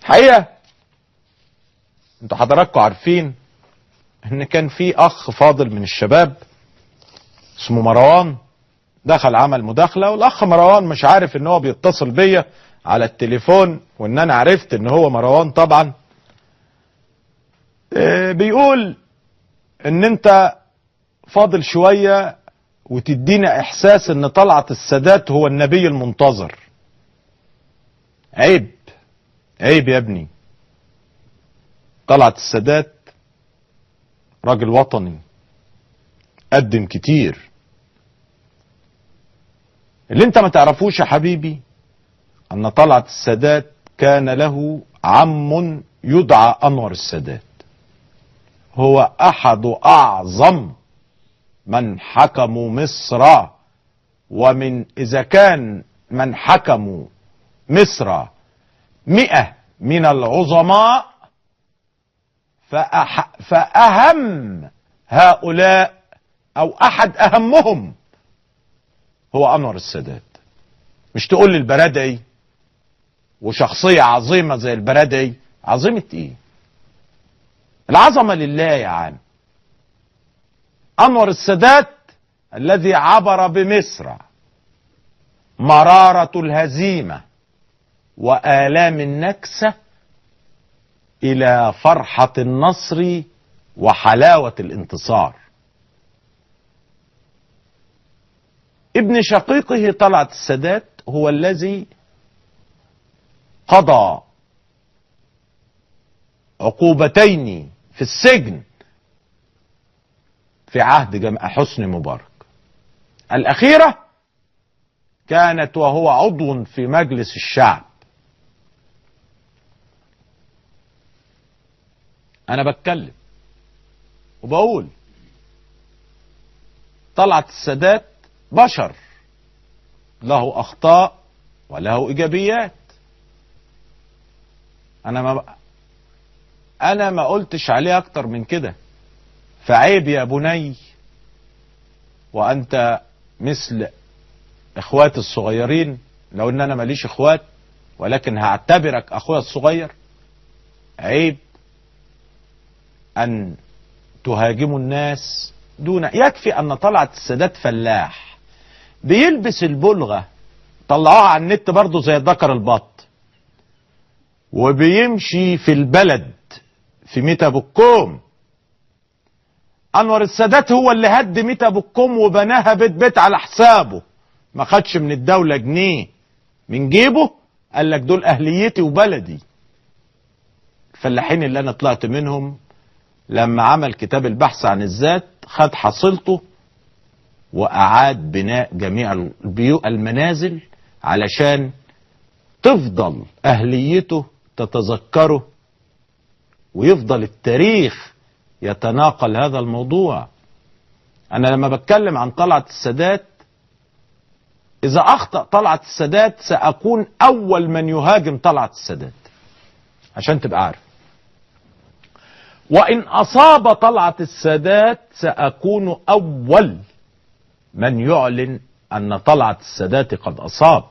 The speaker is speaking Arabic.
حقيقة انتوا حضراتكم عارفين ان كان في اخ فاضل من الشباب اسمه مروان، دخل عمل مداخلة، والاخ مروان مش عارف ان هو بيتصل بيا على التليفون، وان انا عرفت ان هو مروان طبعا. بيقول ان انت فاضل شوية وتدينا احساس ان طلعت السادات هو النبي المنتظر. عيب، عيب يا ابني. طلعت السادات راجل وطني قدم كتير. اللي انت ما تعرفوش يا حبيبي ان طلعت السادات كان له عم يدعى انور السادات، هو احد اعظم من حكموا مصر، ومن اذا كان من حكموا مصر 100 من العظماء فأهم هؤلاء أو أحد أهمهم هو أنور السادات. مش تقول لي البرادعي وشخصية عظيمة زي البرادعي، عظيمة إيه؟ العظمة لله يا عم. أنور السادات الذي عبر بمصر مرارة الهزيمة وآلام النكسة إلى فرحة النصر وحلاوة الانتصار. ابن شقيقه طلعت السادات هو الذي قضى عقوبتين في السجن في عهد حسني مبارك. الأخيرة كانت وهو عضو في مجلس الشعب. أنا بتكلم وبقول طلعت السادات بشر، له أخطاء وله إيجابيات. أنا ما قلتش عليه أكتر من كده. فعيب يا بني، وأنت مثل إخواتي الصغيرين، لو إن أنا ماليش إخوات ولكن هعتبرك أخويا الصغير. عيب أن تهاجموا الناس دون. يكفي أن طلعت السادات فلاح بيلبس البلغة، طلعوها على النت برضو زي ذكر البط، وبيمشي في البلد في ميتا بكوم. أنور السادات هو اللي هد ميتا بكوم وبناها بيت بيت على حسابه، ما خدش من الدولة جنيه من جيبه. قال لك دول أهليتي وبلدي. الفلاحين اللي أنا طلعت منهم لما عمل كتاب البحث عن الذات خد حصيلته وأعاد بناء جميع المنازل علشان تفضل أهليته تتذكره، ويفضل التاريخ يتناقل هذا الموضوع. أنا لما بتكلم عن طلعت السادات، إذا أخطأ طلعت السادات سأكون أول من يهاجم طلعت السادات، عشان تبقى عارف. وإن أصاب طلعت السادات سأكون أول من يعلن أن طلعت السادات قد أصاب.